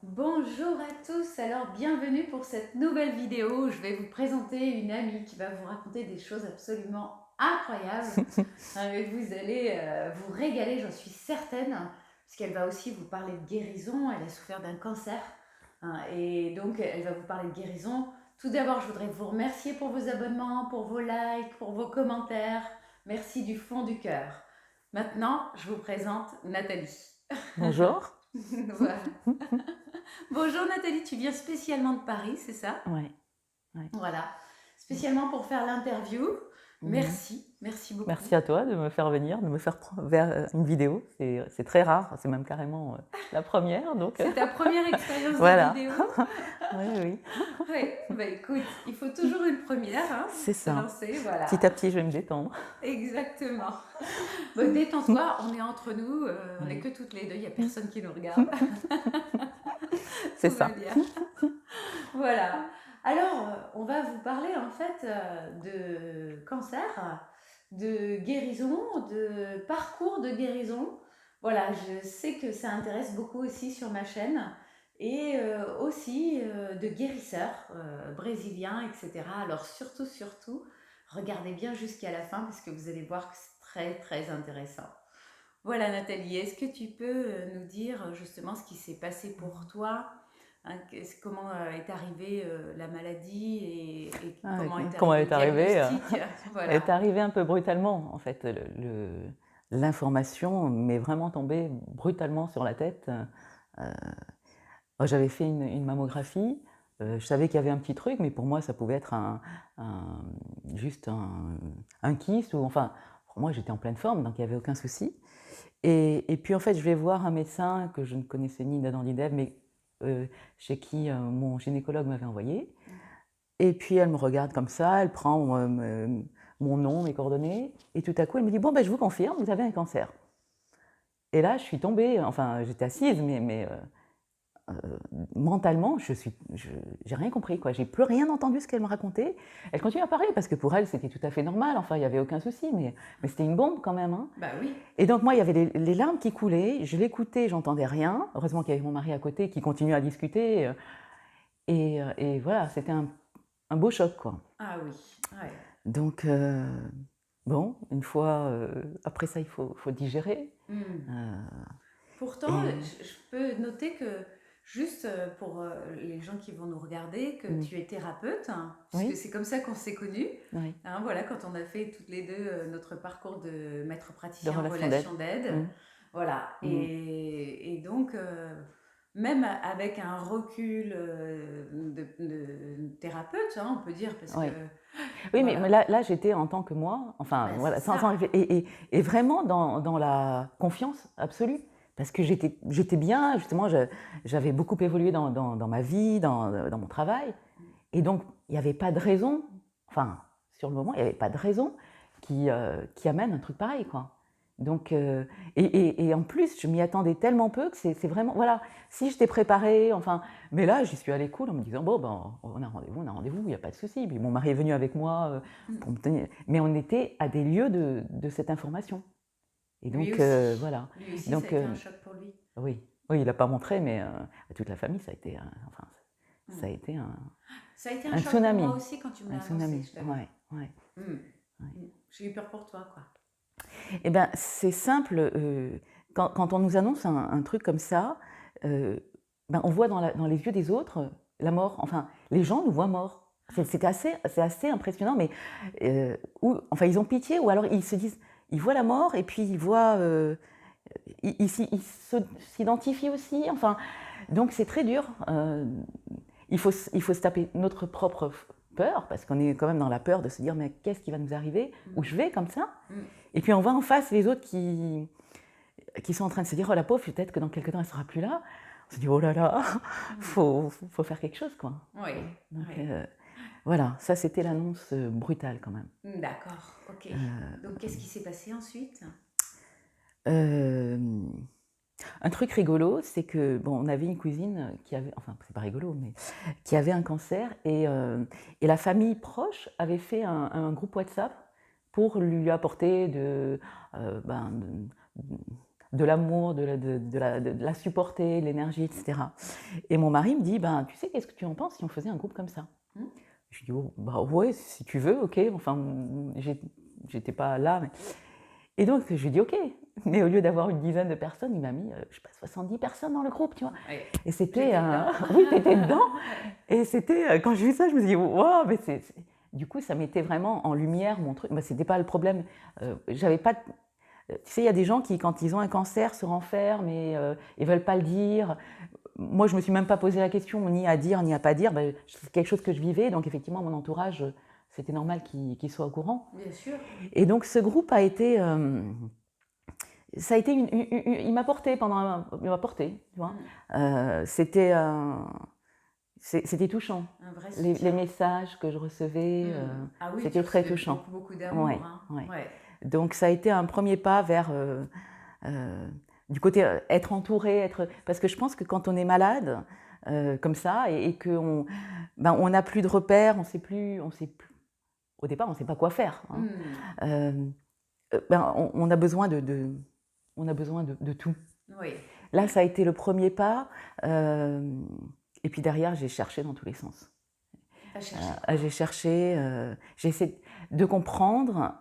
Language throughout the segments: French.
Bonjour à tous, alors bienvenue pour cette nouvelle vidéo. Je vais vous présenter une amie qui va vous raconter des choses absolument incroyables. Et vous allez vous régaler, j'en suis certaine, parce qu'elle va aussi vous parler de guérison. Elle a souffert d'un cancer, et donc elle va vous parler de guérison. Tout d'abord, je voudrais vous remercier pour vos abonnements, pour vos likes, pour vos commentaires. Merci du fond du cœur. Maintenant, je vous présente Nathalie. Bonjour. Voilà. Bonjour Nathalie, tu viens spécialement de Paris, c'est ça? Ouais, ouais. Voilà, spécialement pour faire l'interview. Mhm. Merci, merci beaucoup. Merci à toi de me faire venir, de me faire vers une vidéo. C'est très rare, c'est même carrément la première. Donc C'est ta première expérience de voilà. vidéo? Oui, oui, Oui, bah écoute, il faut toujours une première c'est pour se ça. lancer, voilà. Petit à petit, je vais me détendre. Exactement. Bon, détends-toi, on est entre nous, on n'est Ouais. que toutes les deux, il n'y a personne qui nous regarde. C'est Tout va ça. bien. Voilà. Alors, on va vous parler en fait de cancer, de guérison, de parcours de guérison. Voilà, je sais que ça intéresse beaucoup aussi sur ma chaîne et aussi de guérisseurs brésiliens, etc. Alors surtout, regardez bien jusqu'à la fin parce que vous allez voir que c'est très intéressant. Voilà Nathalie, est-ce que tu peux nous dire justement ce qui s'est passé pour toi? Comment est arrivée la maladie et Ah, comment est comment arrivé elle le est arrivée diagnostic? Elle est Voilà. arrivée un peu brutalement, en fait. L'information m'est vraiment tombée brutalement sur la tête. Moi, j'avais fait une mammographie. Je savais qu'il y avait un petit truc, mais pour moi, ça pouvait être un- juste un kyste. Ou, enfin, pour moi, j'étais en pleine forme, donc il n'y avait aucun souci. Et puis, en fait, je vais voir un médecin que je ne connaissais ni d'Adam ni d'Ève, mais chez qui mon gynécologue m'avait envoyé. Et puis, elle me regarde comme ça, elle prend mon nom, mes coordonnées, et tout à coup, elle me dit, bon, ben, je vous confirme, vous avez un cancer. Et là, je suis tombée, enfin, j'étais assise, mentalement, j'ai rien compris, quoi. J'ai plus rien entendu ce qu'elle me racontait. Elle continue à parler parce que pour elle, c'était tout à fait normal. Enfin, il n'y avait aucun souci, mais c'était une bombe quand même, hein. Bah oui. Et donc, moi, il y avait les larmes qui coulaient. Je l'écoutais, j'entendais rien. Heureusement qu'il y avait mon mari à côté qui continuait à discuter. Et voilà, c'était un beau choc, quoi. Ah oui. Ouais. Donc, bon, une fois, après ça, il faut digérer. Hmm. Euh, Pourtant, et je peux noter que juste pour les gens qui vont nous regarder, que mm, tu es thérapeute, puisque oui, c'est comme ça qu'on s'est connus. oui, Voilà, quand on a fait toutes les deux notre parcours de maître de praticien en relation d'aide. relation d'aide. Mm, Voilà. mm. Et donc, même avec un recul de thérapeute, on peut dire, parce que Oui. Oui, mais voilà, là j'étais en tant que moi, enfin bah, c'est voilà, ça. et vraiment dans la confiance absolue. Parce que j'étais bien, justement, j'avais beaucoup évolué dans ma vie, dans mon travail. Et donc, il n'y avait pas de raison, enfin, sur le moment, il n'y avait pas de raison qui amène un truc pareil, quoi. Donc, et en plus, je m'y attendais tellement peu que c'est vraiment, voilà, si j'étais préparée, enfin, mais là, j'y suis allée cool en me disant, bon, ben, on a rendez-vous, il n'y a pas de souci. Puis mon mari est venu avec moi pour me tenir, mais on était à des lieues de cette information. Et Lui donc, aussi. voilà. Lui aussi, ça a Donc, été un choc pour lui. oui, oui, il n'a pas montré, mais à toute la famille, ça a été, enfin, ça a Hmm. été Ça a été un un choc pour moi tsunami. aussi quand tu me Un l'as annoncé, tsunami, je t'avoue. ouais, ouais, Hmm. ouais. J'ai eu peur pour toi, quoi. Eh ben, c'est simple, quand on nous annonce un truc comme ça, euh, ben, on voit dans les yeux des autres la mort. Enfin, les gens nous voient morts. C'est assez impressionnant, mais enfin, ils ont pitié, ou alors ils se disent, ils voient la mort, et puis ils voient, s'identifient aussi. Enfin, donc c'est très dur. Il faut se taper notre propre peur, parce qu'on est quand même dans la peur de se dire, mais qu'est-ce qui va nous arriver, où Hmm. je vais comme ça. Hmm. Et puis on voit en face les autres qui sont en train de se dire, oh la pauvre, peut-être que dans quelques temps elle sera plus là. On se dit, oh là là, Hmm. faut faire quelque chose, quoi. Oui, Donc oui. voilà, ça c'était l'annonce brutale quand même. D'accord, ok. Donc, qu'est-ce qui s'est passé ensuite? Euh, un truc rigolo, c'est que bon, on avait une cousine qui avait, enfin c'est pas rigolo, mais qui avait un cancer, et la famille proche avait fait un groupe WhatsApp pour lui apporter ben, de l'amour, de la supporter, l'énergie, etc. Et mon mari me dit, ben, tu sais, qu'est-ce que tu en penses si on faisait un groupe comme ça? Je dis, oh, bah ouais, si tu veux, ok. Enfin, j'étais pas là. Mais... Et donc, je lui dis, ok. Mais au lieu d'avoir une dizaine de personnes, il m'a mis, je sais pas, 70 personnes dans le groupe, tu vois. Ouais. Et c'était... oui, t'étais dedans. Et c'était... Quand j'ai vu ça, je me suis dit, wow, mais Du coup, ça mettait vraiment en lumière mon truc. Bah, c'était pas le problème. J'avais pas... Tu sais, il y a des gens qui, quand ils ont un cancer, se renferment et ils veulent pas le dire. Moi, je me suis même pas posé la question, ni à dire, ni à pas dire. Ben, c'est quelque chose que je vivais, donc effectivement, mon entourage, c'était normal qu'il soit au courant. Bien sûr. Et donc, ce groupe a été... ça a été il m'a porté pendant... Il m'a porté, tu vois. C'était touchant. Un vrai les messages que je recevais, ah oui, c'était très touchant. Beaucoup d'amour. Ouais, hein. ouais. Ouais. Donc, ça a été un premier pas vers... du côté être entouré, parce que je pense que quand on est malade comme ça et qu'on on n'a plus de repères, on sait plus, au départ on ne sait pas quoi faire. Hein. On a besoin de tout. Oui. Là, ça a été le premier pas, et puis derrière j'ai cherché dans tous les sens. J'ai cherché, j'ai essayé de comprendre.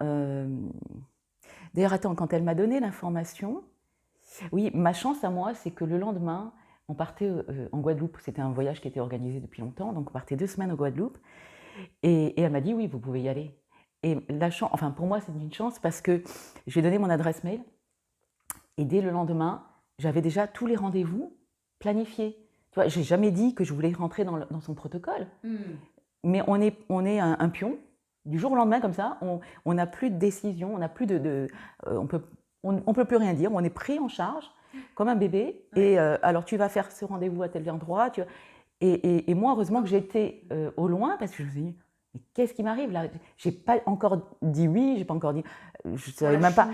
D'ailleurs, attends, quand elle m'a donné l'information. Oui, ma chance à moi, c'est que le lendemain, on partait en Guadeloupe. C'était un voyage qui était organisé depuis longtemps, donc on partait 2 semaines en Guadeloupe. Et elle m'a dit, oui, vous pouvez y aller. Et la chance, enfin pour moi, c'est une chance parce que j'ai donné mon adresse mail. Et dès le lendemain, j'avais déjà tous les rendez-vous planifiés. Tu vois, j'ai jamais dit que je voulais rentrer dans son protocole. Mais on est un pion. Du jour au lendemain, comme ça, on n'a plus de décision, on n'a plus on peut plus rien dire, on est pris en charge comme un bébé. Ouais. Et alors tu vas faire ce rendez-vous à tel endroit. Et moi, heureusement que j'étais au loin parce que je me suis dit, mais qu'est-ce qui m'arrive là? J'ai pas encore dit oui, j'ai pas encore dit. Je savais même pas.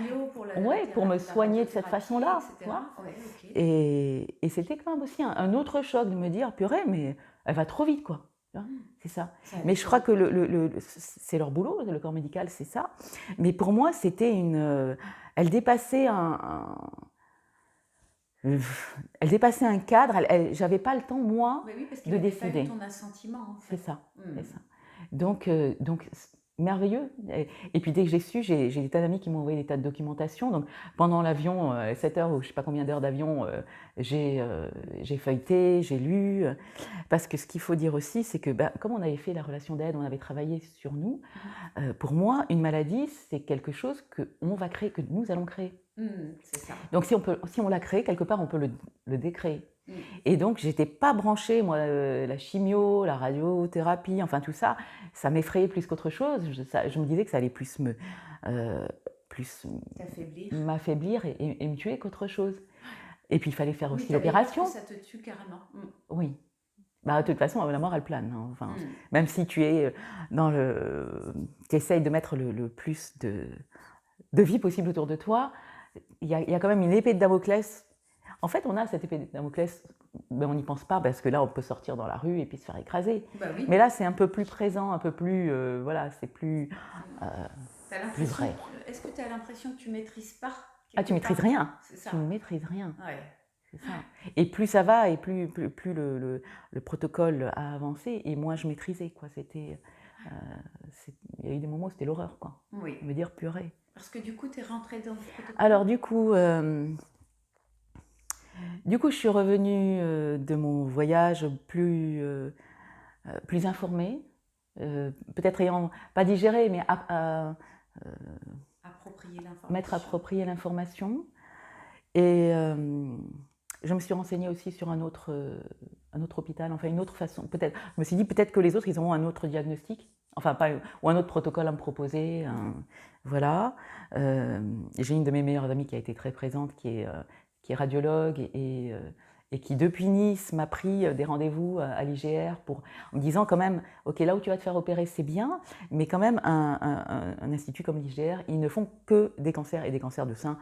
Pour me soigner de cette façon-là. Ouais, okay. Et c'était quand même aussi un autre choc de me dire, purée, mais elle va trop vite, quoi. C'est ça. Mais je crois que c'est leur boulot, le corps médical, c'est ça. Mais pour moi, c'était elle dépassait elle dépassait un cadre. J'avais pas le temps, moi, de décider. Pas eu ton assentiment, en fait. C'est ça. C'est ça. Donc, merveilleux. Et puis dès que j'ai su, j'ai des tas d'amis qui m'ont envoyé des tas de documentation. Donc pendant l'avion, 7 heures ou je ne sais pas combien d'heures d'avion, j'ai feuilleté, j'ai lu. Parce que ce qu'il faut dire aussi, c'est que comme on avait fait la relation d'aide, on avait travaillé sur nous, pour moi, une maladie, c'est quelque chose qu'on va créer, que nous allons créer. C'est ça. Donc si on l'a créé, quelque part, on peut le décréer. Et donc, j'étais pas branchée, moi, la chimio, la radiothérapie, enfin tout ça, ça m'effrayait plus qu'autre chose. Je me disais que ça allait plus m'affaiblir et me tuer qu'autre chose. Et puis, il fallait faire aussi l'opération. Ça te tue carrément. Oui. De toute façon, la mort, elle plane. Hein. Enfin, même si tu es tu essayes de mettre le plus de vie possible autour de toi, il y a quand même une épée de Damoclès. En fait, on a cette épée de Damoclès, mais on n'y pense pas parce que là, on peut sortir dans la rue et puis se faire écraser. Oui. Mais là, c'est un peu plus présent, un peu plus... voilà, c'est plus vrai. Est-ce que tu as l'impression que tu ne maîtrises pas? Tu ne maîtrises rien. Tu ne maîtrises rien. Ouais. C'est ça. Et plus ça va, et plus le protocole a avancé, et moins je maîtrisais. C'était, il y a eu des moments où c'était l'horreur. Oui. Me dire purée. Parce que du coup, tu es rentrée dans le protocole. Alors du coup, je suis revenue de mon voyage plus informée, peut-être ayant pas digéré, mais m'être approprié l'information. Et je me suis renseignée aussi sur un autre hôpital, enfin une autre façon. Peut-être, je me suis dit peut-être que les autres, ils auront un autre diagnostic, enfin pas, ou un autre protocole à me proposer. Voilà. J'ai une de mes meilleures amies qui a été très présente, qui est radiologue et qui depuis Nice m'a pris des rendez-vous à l'IGR en me disant quand même, ok, là où tu vas te faire opérer, c'est bien, mais quand même un institut comme l'IGR, ils ne font que des cancers et des cancers de sein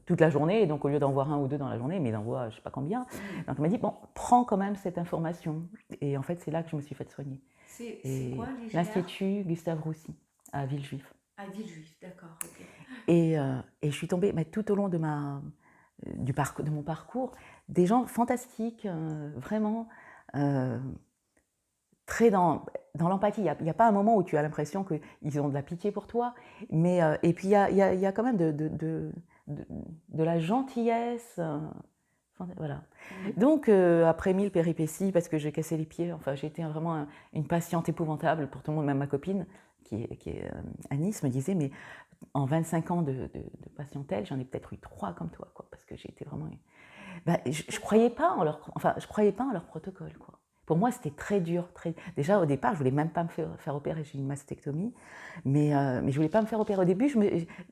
toute la journée, et donc au lieu d'en voir un ou deux dans la journée, mais ils en voient je sais pas combien. Donc elle m'a dit, bon, prends quand même cette information. Et en fait, c'est là que je me suis fait soigner. C'est quoi l'IGR? L'Institut Gustave Roussy, à Villejuif. À Villejuif, d'accord. Okay. Et je suis tombée tout au long de de mon parcours, des gens fantastiques, vraiment, très dans l'empathie. Il y a pas un moment où tu as l'impression qu'ils ont de la pitié pour toi, mais et puis il y a quand même de la gentillesse, enfin, voilà. Donc après 1000 péripéties, parce que j'ai cassé les pieds, enfin j'ai été vraiment une patiente épouvantable pour tout le monde, même ma copine, qui est à Nice, me disait, mais en 25 ans de patientèle, j'en ai peut-être eu 3 comme toi, quoi, parce que j'ai été vraiment... Ben, je croyais pas en je croyais pas en leur protocole, quoi. Pour moi, c'était très dur. Déjà, au départ, je voulais même pas me faire opérer. J'ai eu une mastectomie, mais je voulais pas me faire opérer. Au début,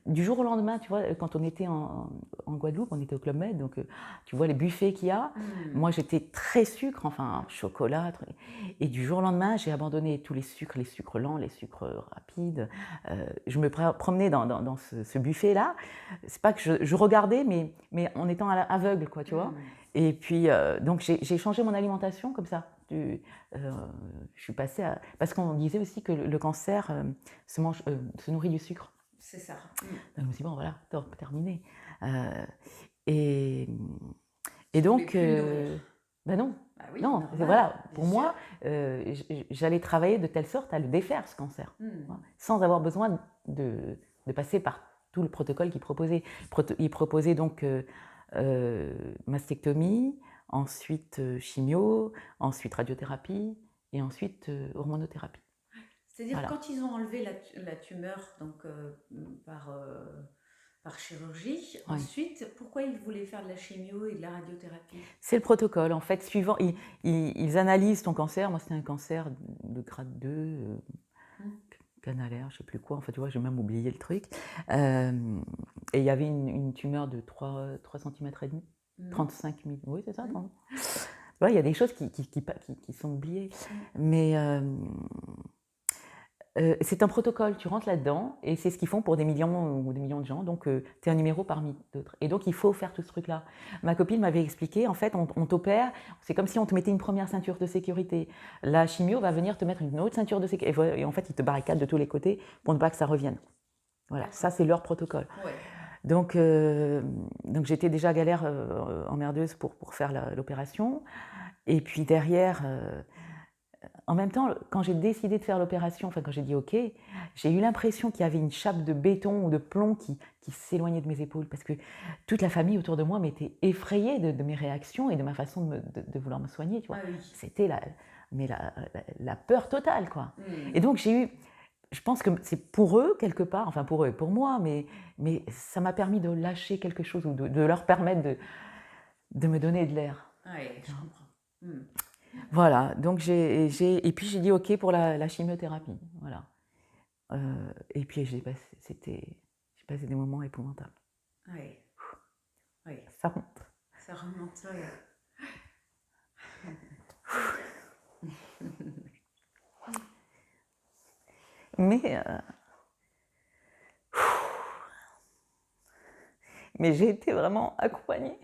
du jour au lendemain, tu vois, quand on était en Guadeloupe, on était au Club Med, donc tu vois les buffets qu'il y a. Moi, j'étais très sucre, enfin chocolat. Et du jour au lendemain, j'ai abandonné tous les sucres lents, les sucres rapides. Je me promenais dans ce buffet-là. C'est pas que je regardais, mais en étant aveugle, quoi, tu vois. Et puis, donc, j'ai changé mon alimentation comme ça. Je suis passée à... Parce qu'on disait aussi que le cancer se nourrit du sucre. C'est ça. Donc, je me suis dit, bon, voilà, terminé. Et donc, ben non. Bah oui, non, normal, voilà, pour bien moi, j'allais travailler de telle sorte à le défaire, ce cancer, sans avoir besoin de passer par tout le protocole qu'il proposait. Il proposait donc mastectomie, ensuite chimio, ensuite radiothérapie et ensuite hormonothérapie. C'est-à-dire voilà. Quand ils ont enlevé la tumeur donc, par chirurgie, ouais. Ensuite, pourquoi ils voulaient faire de la chimio et de la radiothérapie? C'est le protocole. En fait, suivant, ils analysent ton cancer. Moi, c'était un cancer de grade 2, canalaire, je ne sais plus quoi. En fait, tu vois, j'ai même oublié le truc. Et il y avait une tumeur de 3 cm et demi. 35 000, oui c'est ça. Ouais, il y a des choses qui sont oubliées. Mais c'est un protocole, tu rentres là-dedans et c'est ce qu'ils font pour des millions ou des millions de gens. Donc tu es un numéro parmi d'autres. Et donc il faut faire tout ce truc-là. Ma copine m'avait expliqué, en fait on t'opère, c'est comme si on te mettait une première ceinture de sécurité. La chimio va venir te mettre une autre ceinture de sécurité. Et en fait ils te barricadent de tous les côtés pour ne pas que ça revienne. Voilà, ça c'est leur protocole. Ouais. Donc j'étais déjà galère emmerdeuse pour faire l'opération. Et puis derrière, en même temps, quand j'ai décidé de faire l'opération, enfin quand j'ai dit OK, j'ai eu l'impression qu'il y avait une chape de béton ou de plomb qui s'éloignait de mes épaules parce que toute la famille autour de moi m'était effrayée de mes réactions et de ma façon de vouloir me soigner. Tu vois. Ah oui. C'était la peur totale, quoi. Et donc j'ai eu... Je pense que c'est pour eux, quelque part, enfin pour eux et pour moi, mais ça m'a permis de lâcher quelque chose ou de leur permettre de me donner de l'air. Oui, je comprends. Voilà, donc et puis j'ai dit OK pour la chimiothérapie, voilà. Et puis j'ai passé des moments épouvantables. Oui. Oui. Ça remonte. Ça remonte, oui. Mais j'ai été vraiment accompagnée.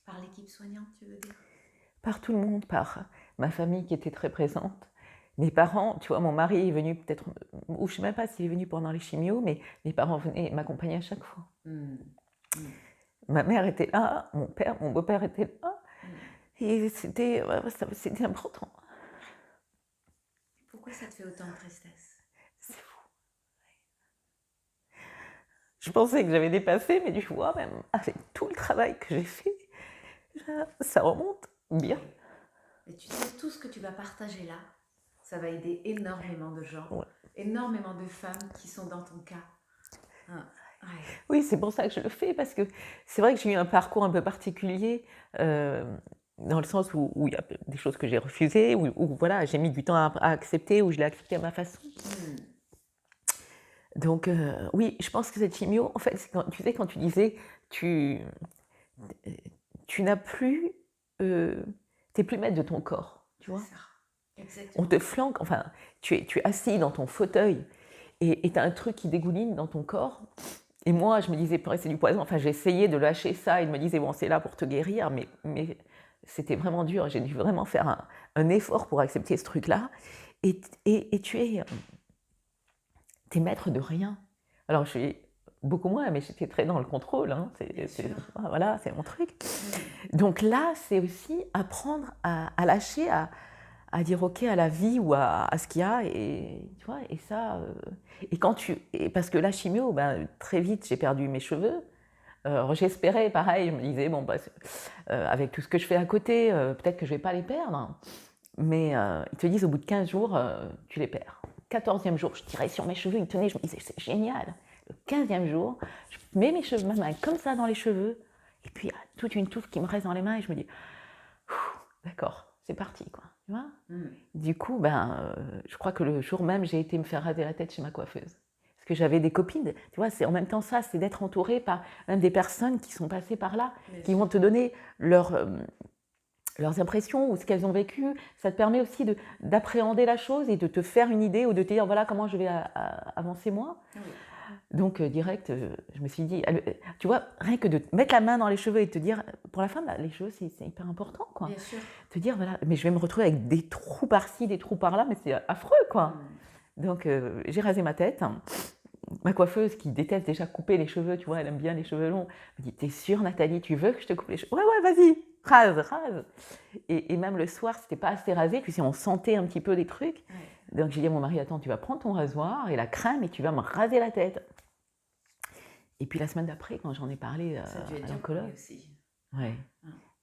Par l'équipe soignante, tu veux dire? Par tout le monde, par ma famille qui était très présente. Mes parents, tu vois, mon mari est venu peut-être, ou je ne sais même pas s'il est venu pendant les chimios, mais mes parents venaient m'accompagner à chaque fois. Ma mère était là, mon beau-père était là. Et c'était important. Pourquoi ça te fait autant de tristesse? C'est fou. Je pensais que j'avais dépassé, mais tu vois, même avec tout le travail que j'ai fait, ça remonte bien. Et tu sais, tout ce que tu vas partager là, ça va aider énormément de gens, énormément de femmes qui sont dans ton cas. Ouais. Oui, c'est pour ça que je le fais, parce que c'est vrai que j'ai eu un parcours un peu particulier, dans le sens où il y a des choses que j'ai refusées, où voilà, j'ai mis du temps à accepter, où je l'ai accepté à ma façon. Donc oui, je pense que cette chimio, en fait, tu sais, quand tu disais, tu n'as plus, t'es plus maître de ton corps, tu vois. On te flanque, enfin, tu es assis dans ton fauteuil et tu as un truc qui dégouline dans ton corps. Et moi, je me disais, c'est du poison. Enfin, j'essayais de lâcher ça et de me disais, bon, c'est là pour te guérir, mais c'était vraiment dur. J'ai dû vraiment faire un effort pour accepter ce truc-là. Et tu t'es maître de rien. Alors, je suis beaucoup moins, mais j'étais très dans le contrôle. Hein. Voilà, c'est mon truc. Donc là, c'est aussi apprendre à lâcher, à dire OK à la vie ou à ce qu'il y a. Et, tu vois, et ça... parce que la chimio, ben, très vite, j'ai perdu mes cheveux. J'espérais, pareil, je me disais, bon, bah, avec tout ce que je fais à côté, peut-être que je ne vais pas les perdre. Mais ils te disent, au bout de 15 jours, tu les perds. 14e jour, je tirais sur mes cheveux, ils tenaient, je me disais, c'est génial. Le 15e jour, je mets ma main comme ça dans les cheveux, et puis il y a toute une touffe qui me reste dans les mains, et je me dis, d'accord, c'est parti, quoi. Tu vois. Du coup, je crois que le jour même, j'ai été me faire raser la tête chez ma coiffeuse. Parce que j'avais des copines, tu vois, c'est en même temps ça, c'est d'être entouré par même des personnes qui sont passées par là, qui vont te donner leurs impressions ou ce qu'elles ont vécu. Ça te permet aussi d'appréhender la chose et de te faire une idée ou de te dire, voilà comment je vais avancer moi. Oui. Donc, direct, je me suis dit, tu vois, rien que de mettre la main dans les cheveux et de te dire, pour la femme, les cheveux, c'est hyper important, quoi. Bien sûr. Te dire, voilà, mais je vais me retrouver avec des trous par-ci, des trous par-là, mais c'est affreux, quoi. Donc, j'ai rasé ma tête. Ma coiffeuse, qui déteste déjà couper les cheveux, tu vois, elle aime bien les cheveux longs, me dit, t'es sûre, Nathalie, tu veux que je te coupe les cheveux? Ouais, vas-y, rase. Et même le soir, c'était pas assez rasé, puis si on sentait un petit peu des trucs. Ouais. Donc j'ai dit à mon mari, attends, tu vas prendre ton rasoir et la crème et tu vas me raser la tête. Et puis la semaine d'après, quand j'en ai parlé à l'oncologue, ouais.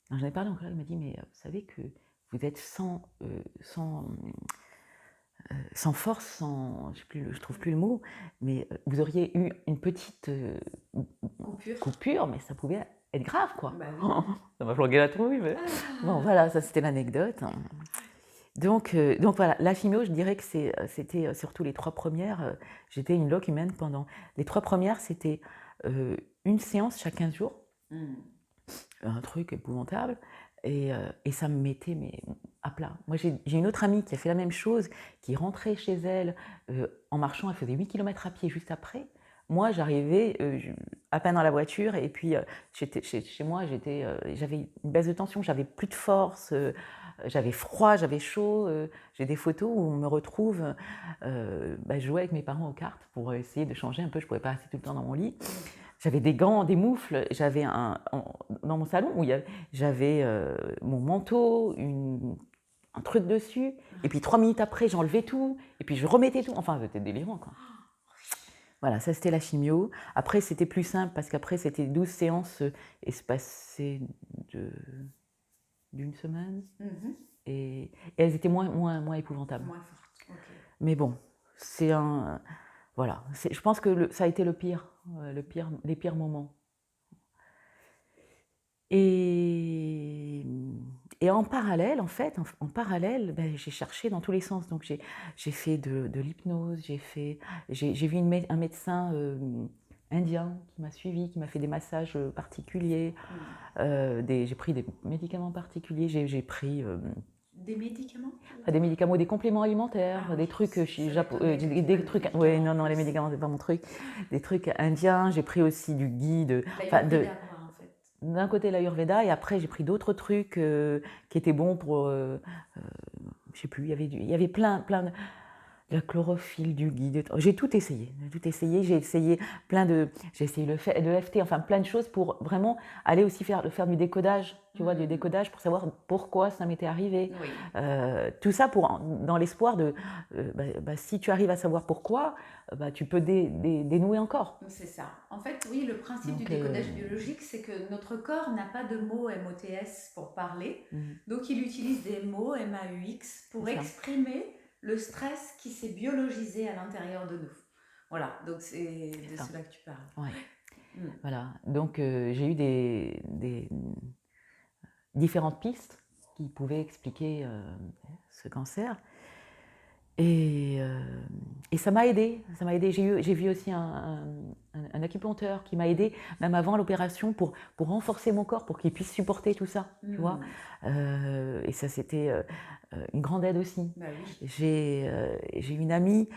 Quand j'en ai parlé à l'oncologue, il m'a dit, mais vous savez que vous êtes sans force, je trouve plus le mot, mais vous auriez eu une petite coupure, mais ça pouvait être grave, quoi. Bah oui. Ça m'a flanqué la trouille, mais bon, voilà, ça c'était l'anecdote. Donc voilà, la chimio, je dirais que c'était surtout les 3 premières. J'étais une loque humaine pendant. Les 3 premières, c'était une séance chaque 15 jours. Un truc épouvantable. Et ça me mettait à plat. Moi, j'ai une autre amie qui a fait la même chose, qui rentrait chez elle en marchant. Elle faisait 8 km à pied juste après. Moi, j'arrivais à peine dans la voiture et puis chez moi, j'avais une baisse de tension, j'avais plus de force, j'avais froid, j'avais chaud. J'ai des photos où on me retrouve jouer avec mes parents aux cartes pour essayer de changer un peu. Je ne pouvais pas rester tout le temps dans mon lit. J'avais des gants, des moufles, j'avais dans mon salon où j'avais mon manteau, un truc dessus, et puis 3 minutes après, j'enlevais tout, et puis je remettais tout. Enfin, c'était délirant, quoi. Voilà, ça c'était la chimio. Après, c'était plus simple parce qu'après, c'était 12 séances espacées d'une semaine. Et elles étaient moins épouvantables. Moins fortes, ok. Mais bon, c'est un... Voilà, je pense que ça a été les pires moments. Et en parallèle, j'ai cherché dans tous les sens. Donc j'ai fait de l'hypnose, j'ai vu un médecin indien qui m'a suivi, qui m'a fait des massages particuliers. J'ai pris des médicaments particuliers. J'ai pris des médicaments, des médicaments, des compléments alimentaires, des trucs des trucs. Ouais, non, les médicaments c'est pas mon truc. Des trucs indiens. J'ai pris aussi du ghee d'un côté l'Ayurveda et après j'ai pris d'autres trucs qui étaient bons pour je sais plus, il y avait plein de la chlorophylle, du ghee, j'ai tout essayé, j'ai essayé le FT, enfin plein de choses pour vraiment aller aussi faire du décodage, tu vois, du décodage pour savoir pourquoi ça m'était arrivé. Oui. Tout ça dans l'espoir de si tu arrives à savoir pourquoi, tu peux dénouer encore. C'est ça. En fait, oui, le principe du décodage biologique, c'est que notre corps n'a pas de mots MOTS pour parler, donc il utilise des mots MAUX pour exprimer le stress qui s'est biologisé à l'intérieur de nous. Voilà, donc c'est de cela que tu parles. Ouais. Voilà, donc j'ai eu des différentes pistes qui pouvaient expliquer ce cancer. Et ça m'a aidée. J'ai vu aussi un acupuncteur qui m'a aidée, même avant l'opération, pour renforcer mon corps, pour qu'il puisse supporter tout ça, tu vois. Et ça, c'était une grande aide aussi. Bah oui. J'ai une amie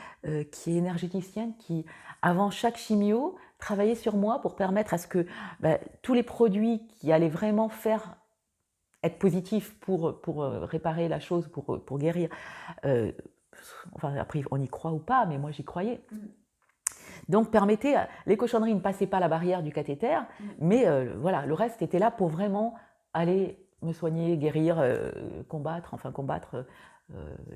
qui est énergéticienne qui, avant chaque chimio, travaillait sur moi pour permettre à ce que tous les produits qui allaient vraiment être positifs pour réparer la chose, pour guérir, enfin, après, on y croit ou pas, mais moi, j'y croyais. Donc, les cochonneries ne passaient pas la barrière du cathéter, mais voilà, le reste était là pour vraiment aller me soigner, guérir, combattre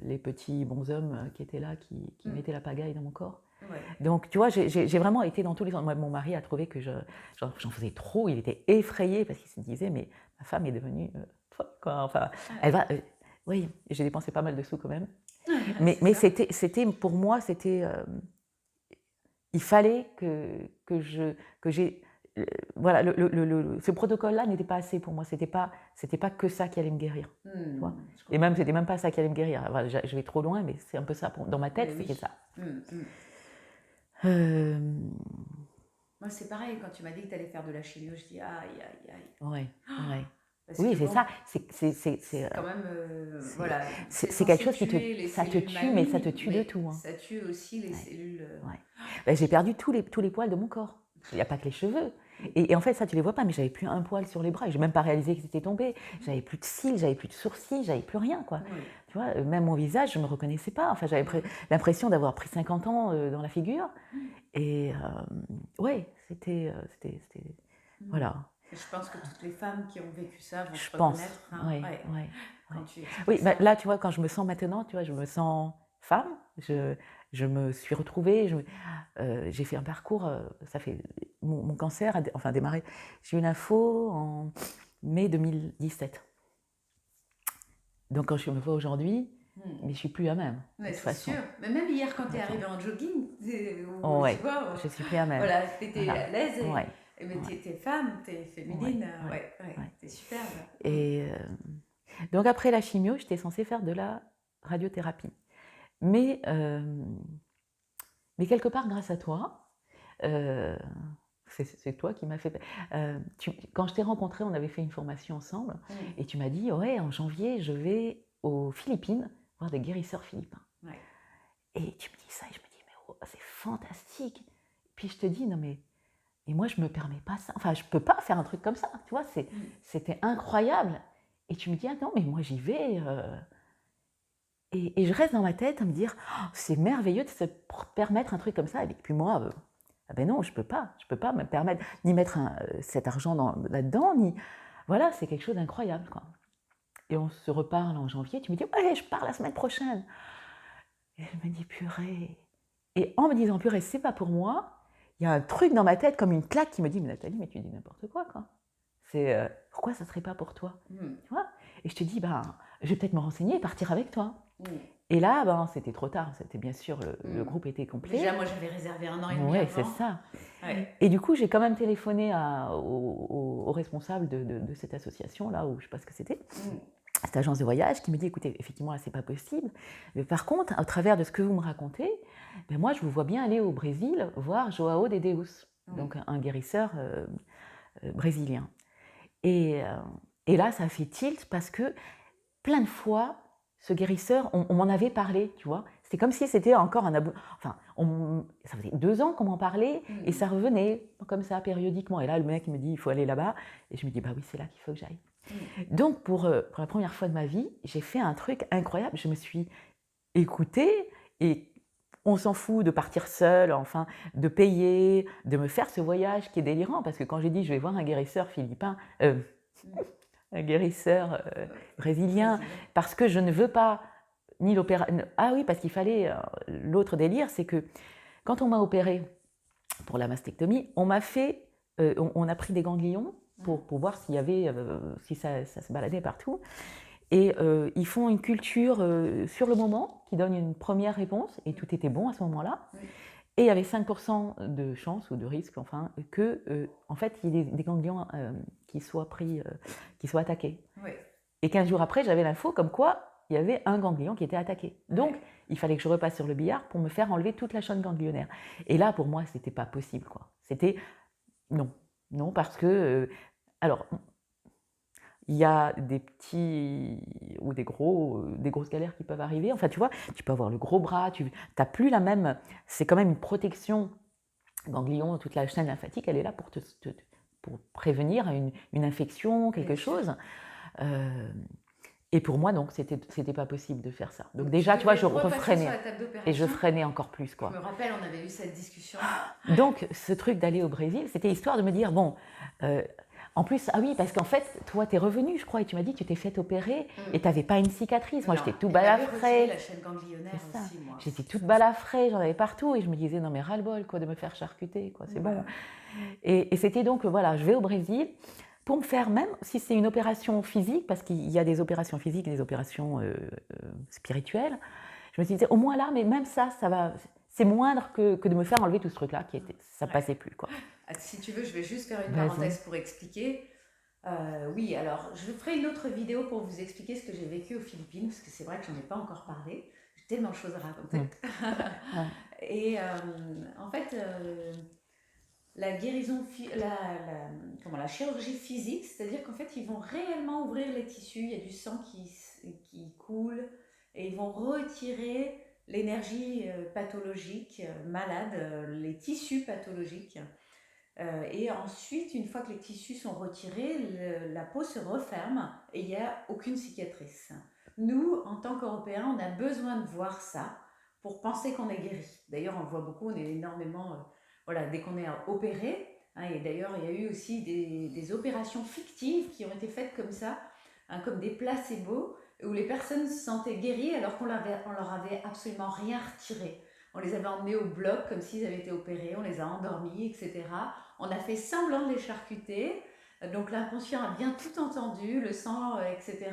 les petits bonshommes qui étaient là, qui mettaient la pagaille dans mon corps. Ouais. Donc, tu vois, j'ai vraiment été dans tous les sens. Mon mari a trouvé que j'en faisais trop, il était effrayé parce qu'il se disait, mais ma femme est devenue folle, quoi. Enfin, elle va... oui, j'ai dépensé pas mal de sous quand même. Mais c'était, pour moi, il fallait que j'ai... Voilà, ce protocole-là n'était pas assez pour moi. C'était pas que ça qui allait me guérir. Tu vois. Et même, c'était même pas ça qui allait me guérir. Voilà, je vais trop loin, mais c'est un peu ça. Dans ma tête, c'était ça. Moi, c'est pareil. Quand tu m'as dit que tu allais faire de la chimio, je dis aïe, aïe, aïe. Ouais. Oui, c'est ça. C'est quand même, voilà. C'est quelque chose qui te tue, mais ça te tue de tout. Hein. Ça tue aussi les cellules. J'ai perdu tous les poils de mon corps. Il n'y a pas que les cheveux. Et en fait, ça, tu les vois pas, mais j'avais plus un poil sur les bras. J'ai même pas réalisé que c'était tombé. J'avais plus de cils, j'avais plus de sourcils, j'avais plus rien, quoi. Tu vois, même mon visage, je me reconnaissais pas. Enfin, j'avais l'impression d'avoir pris 50 ans dans la figure. Et ouais, c'était voilà. Je pense que toutes les femmes qui ont vécu ça vont se reconnaître. Oui, bah, là, tu vois, quand je me sens maintenant, tu vois, je me sens femme. Je me suis retrouvée. J'ai fait un parcours. Ça fait mon cancer a démarré. J'ai eu une info en mai 2017. Donc quand je me vois aujourd'hui, mais je suis plus la même. Ouais, c'est sûr. Mais même hier, quand tu es arrivée en jogging, tu vois, je suis plus la même. Voilà, tu étais à l'aise. Mais tu es femme, tu es féminine. Tu es superbe. Et donc après la chimio, j'étais censée faire de la radiothérapie. Mais quelque part, grâce à toi, c'est toi qui m'as fait... quand je t'ai rencontrée, on avait fait une formation ensemble, et tu m'as dit, ouais, en janvier, je vais aux Philippines voir des guérisseurs philippins. Et tu me dis ça, et je me dis, mais oh, c'est fantastique. Puis je te dis, non mais... Et moi, je me permets pas ça. Enfin, je peux pas faire un truc comme ça, tu vois, c'était incroyable. Et tu me dis, ah non, mais moi, j'y vais... Et je reste dans ma tête à me dire, oh, c'est merveilleux de se permettre un truc comme ça. Et puis moi, ah ben non, je peux pas me permettre ni mettre cet argent là-dedans, ni voilà, c'est quelque chose d'incroyable, quoi. Et on se reparle en janvier. Tu me dis, ouais, je pars la semaine prochaine. Et je me dis, purée. Et en me disant, purée, c'est pas pour moi. Il y a un truc dans ma tête comme une claque qui me dit, mais Nathalie, mais tu dis n'importe quoi, quoi. C'est pourquoi ça serait pas pour toi, tu vois. Et je te dis, ben, je vais peut-être me renseigner et partir avec toi. Et là, ben, c'était trop tard. C'était bien sûr, le groupe était complet. Déjà, moi, j'avais réservé 1 an et demi avant. Oui, c'est ça. Et du coup, j'ai quand même téléphoné au responsable de cette association-là, où je ne sais pas ce que c'était, cette agence de voyage, qui me dit, écoutez, effectivement, là, c'est pas possible. Mais par contre, à travers de ce que vous me racontez, ben, moi, je vous vois bien aller au Brésil voir Joao de Deus, donc un guérisseur brésilien. Et là, ça a fait tilt parce que plein de fois, ce guérisseur, on m'en avait parlé, tu vois. C'était comme si c'était encore un Enfin, ça faisait 2 ans qu'on m'en parlait et ça revenait comme ça périodiquement. Et là, le mec me dit, il faut aller là-bas. Et je me dis, bah oui, c'est là qu'il faut que j'aille. Donc, pour la première fois de ma vie, j'ai fait un truc incroyable. Je me suis écoutée et on s'en fout de partir seule, enfin, de payer, de me faire ce voyage qui est délirant. Parce que quand j'ai dit, je vais voir un guérisseur philippin... un guérisseur brésilien, parce que je ne veux pas ni l'opération... Ah oui, parce qu'il fallait... l'autre délire, c'est que quand on m'a opéré pour la mastectomie, on m'a fait... on a pris des ganglions pour voir s'il y avait... si ça se baladait partout. Et ils font une culture sur le moment, qui donne une première réponse, et tout était bon à ce moment-là. Et il y avait 5% de chance ou de risque, enfin, que, en fait, il y ait des ganglions qui soient attaqués. Et 15 jours après, j'avais l'info comme quoi il y avait un ganglion qui était attaqué. Donc, il fallait que je repasse sur le billard pour me faire enlever toute la chaîne ganglionnaire. Et là, pour moi, c'était pas possible, quoi. C'était non, parce que, alors, il y a des petits ou des grosses galères qui peuvent arriver. Enfin, tu vois, tu peux avoir le gros bras, tu n'as plus la même... C'est quand même une protection ganglion, toute la chaîne lymphatique, elle est là pour pour prévenir une infection, quelque chose. Et pour moi, donc, c'était pas possible de faire ça. Donc Donc, déjà, tu vois, je devais repasser sur refreinais. la table Et je d'opération. freinais encore plus, Je me quoi. rappelle, on avait eu cette discussion. Donc, ce truc d'aller au Brésil, c'était histoire de me dire, bon, en plus, ah oui, parce qu'en fait, toi, t'es revenue, je crois, et tu m'as dit que tu t'es fait opérer et t'avais pas une cicatrice. Moi, Non, j'étais tout il m'avait retiré balafré. la chaîne ganglionnaire C'est ça. aussi, moi. J'étais toute balafrée, j'en avais partout et je me disais, non mais ras-le-bol, quoi, de me faire charcuter, quoi, c'est bon. Et c'était donc, voilà, je vais au Brésil pour me faire, même si c'est une opération physique, parce qu'il y a des opérations physiques et des opérations spirituelles, je me disais, au moins là, mais même ça va, c'est moindre que de me faire enlever tout ce truc-là, ça passait plus, quoi. Si tu veux, je vais juste faire une Vas-y. parenthèse pour expliquer. Oui, alors je ferai une autre vidéo pour vous expliquer ce que j'ai vécu aux Philippines, parce que c'est vrai que j'en ai pas encore parlé. J'ai tellement de choses à raconter. Ouais. Et en fait, la guérison, la chirurgie physique, c'est-à-dire qu'en fait, ils vont réellement ouvrir les tissus, il y a du sang qui coule, et ils vont retirer l'énergie pathologique, malade, les tissus pathologiques. Et ensuite, une fois que les tissus sont retirés, la peau se referme et il n'y a aucune cicatrice. Nous, en tant qu'Européens, on a besoin de voir ça pour penser qu'on est guéri. D'ailleurs, on le voit beaucoup, on est énormément, voilà, dès qu'on est opéré, hein, et d'ailleurs, il y a eu aussi des opérations fictives qui ont été faites comme ça, hein, comme des placebos, où les personnes se sentaient guéries alors qu'on leur avait absolument rien retiré. On les avait emmenés au bloc comme s'ils avaient été opérés, on les a endormis, etc. On a fait semblant de les charcuter, donc l'inconscient a bien tout entendu, le sang, etc.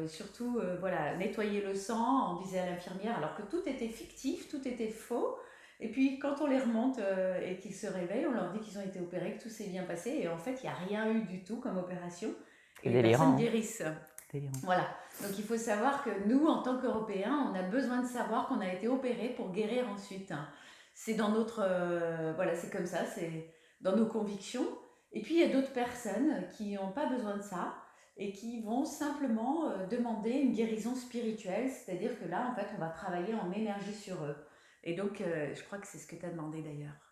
Surtout, voilà, nettoyer le sang, on disait à l'infirmière, alors que tout était fictif, tout était faux. Et puis quand on les remonte et qu'ils se réveillent, on leur dit qu'ils ont été opérés, que tout s'est bien passé, et en fait, il n'y a rien eu du tout comme opération. Et les personnes guérissent. Délirant. Voilà, donc il faut savoir que nous, en tant qu'Européens, on a besoin de savoir qu'on a été opérés pour guérir ensuite. C'est dans notre... voilà, c'est comme ça, c'est dans nos convictions. Et puis il y a d'autres personnes qui n'ont pas besoin de ça et qui vont simplement demander une guérison spirituelle, c'est-à-dire que là, en fait, on va travailler en énergie sur eux. Et donc, je crois que c'est ce que tu as demandé d'ailleurs.